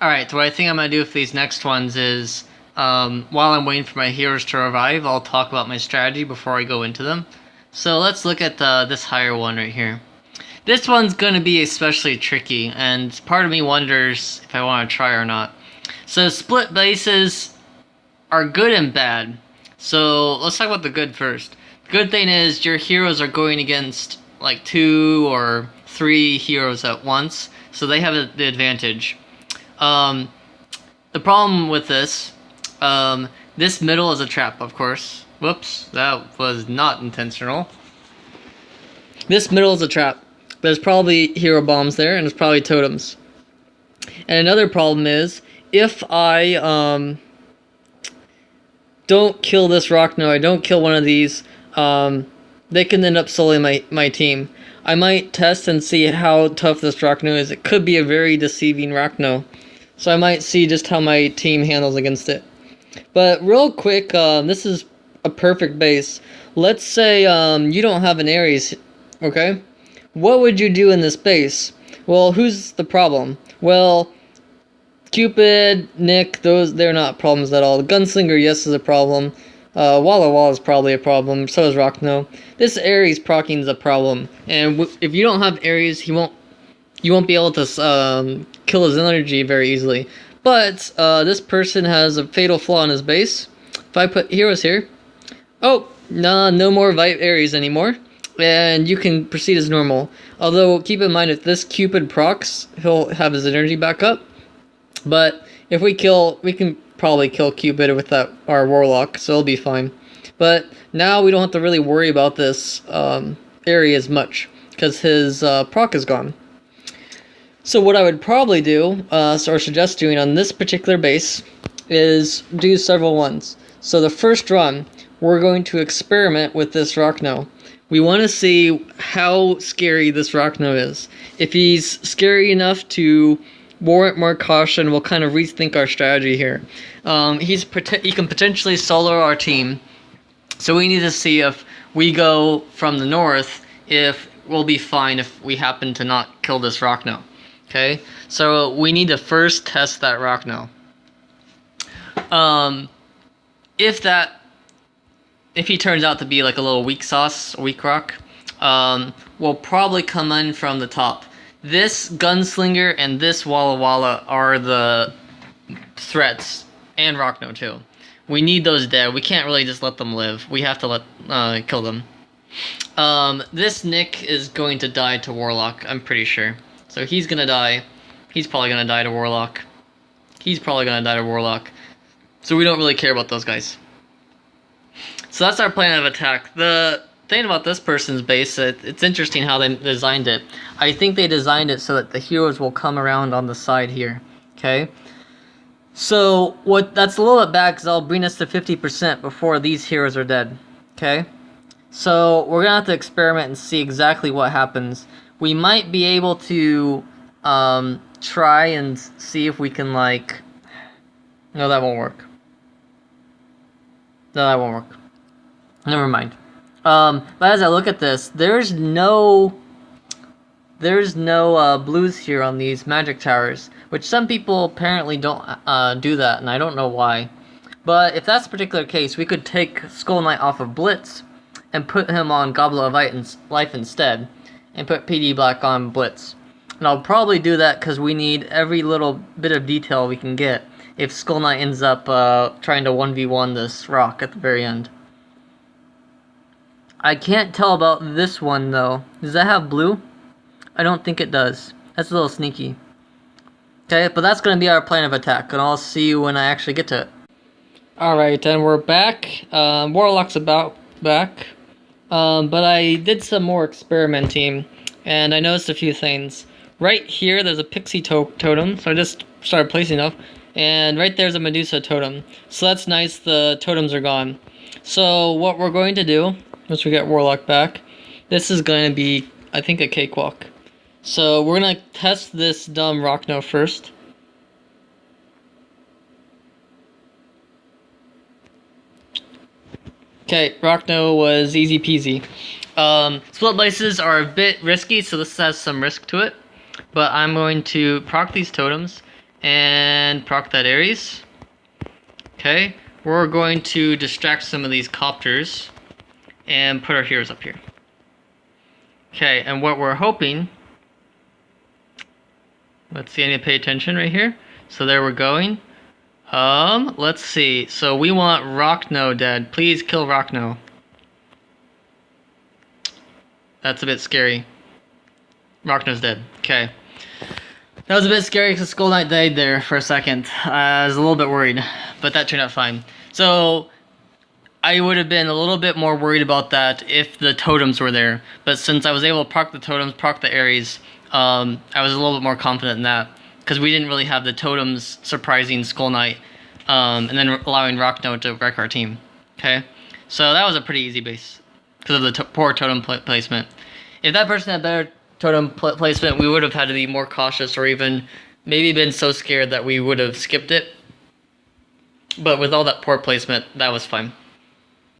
Alright, so what I think I'm going to do for these next ones is, while I'm waiting for my heroes to revive, I'll talk about my strategy before I go into them. So let's look at this higher one right here. This one's going to be especially tricky, and part of me wonders if I want to try or not. So split bases are good and bad. So let's talk about the good first. The good thing is your heroes are going against like 2 or 3 heroes at once, so they have the advantage. The problem with this middle is a trap, of course. Whoops, that was not intentional. This middle is a trap. There's probably hero bombs there, and there's probably totems. And another problem is, if I don't kill this Rockno, I don't kill one of these, they can end up soloing my team. I might test and see how tough this Rockno is. It could be a very deceiving Rockno. So I might see just how my team handles against it. But real quick, this is a perfect base. Let's say you don't have an Ares, okay? What would you do in this base? Well, who's the problem? Well, Cupid, Nick, they're not problems at all. The Gunslinger, yes, is a problem. Walla Walla is probably a problem. So is Rockno. This Ares proccing is a problem. And if you don't have Ares, you won't be able to kill his energy very easily. But this person has a fatal flaw in his base. If I put heroes here, oh, no more Vite Ares anymore, and you can proceed as normal. Although keep in mind, if this Cupid procs, he'll have his energy back up. But if we can probably kill Cupid with our Warlock, so it'll be fine. But now we don't have to really worry about this area as much, because his proc is gone. So what I would probably do, or suggest doing on this particular base, is do several ones. So the first run, we're going to experiment with this Rockno. We want to see how scary this Rockno is. If he's scary enough to warrant more caution, we'll kind of rethink our strategy here. He can potentially solo our team, so we need to see if we go from the north, if we'll be fine if we happen to not kill this Rockno. Okay, so we need to first test that Rockno. If he turns out to be like a little weak sauce, weak rock, we'll probably come in from the top. This Gunslinger and this Walla Walla are the threats, and Rockno too. We need those dead. We can't really just let them live. We have to kill them. This Nick is going to die to Warlock, I'm pretty sure. So he's gonna die. He's probably gonna die to Warlock. He's probably gonna die to Warlock. So we don't really care about those guys. So that's our plan of attack. The thing about this person's base, it's interesting how they designed it. I think they designed it so that the heroes will come around on the side here. Okay? So that's a little bit bad, because that'll bring us to 50% before these heroes are dead. Okay? So we're gonna have to experiment and see exactly what happens. We might be able to try and see if we can, like... No, that won't work. No, that won't work. Never mind. But as I look at this, there's no blues here on these magic towers, which some people apparently don't do that, and I don't know why. But if that's the particular case, we could take Skull Knight off of Blitz and put him on Goblet of Life instead, and put PD Black on Blitz. And I'll probably do that because we need every little bit of detail we can get if Skull Knight ends up trying to 1v1 this rock at the very end. I can't tell about this one though. Does that have blue? I don't think it does. That's a little sneaky. Okay, but that's going to be our plan of attack, and I'll see you when I actually get to it. Alright, and we're back. Warlock's back. But I did some more experimenting, and I noticed a few things. Right here, there's a Pixie totem, so I just started placing them. And right there's a Medusa totem. So that's nice, the totems are gone. So what we're going to do, once we get Warlock back, this is going to be, I think, a cakewalk. So we're going to test this dumb Rockno first. Okay, Rockno was easy peasy. Split bases are a bit risky, so this has some risk to it. But I'm going to proc these totems, And proc that Ares. Okay, we're going to distract some of these copters and put our heroes up here. Okay, and what we're hoping, let's see, I need to pay attention right here. So there we're going. Let's see. So we want Rockno dead. Please kill Rockno. That's a bit scary. Rockno's dead. Okay. That was a bit scary because Skull Knight died there for a second. I was a little bit worried, but that turned out fine. So I would have been a little bit more worried about that if the totems were there. But since I was able to proc the totems, proc the Ares, I was a little bit more confident in that. Because we didn't really have the totems surprising Skull Knight, and then allowing Rockno to wreck our team. Okay? So that was a pretty easy base because of the poor totem placement. If that person had better totem placement, we would have had to be more cautious or even maybe been so scared that we would have skipped it. But with all that poor placement, that was fine.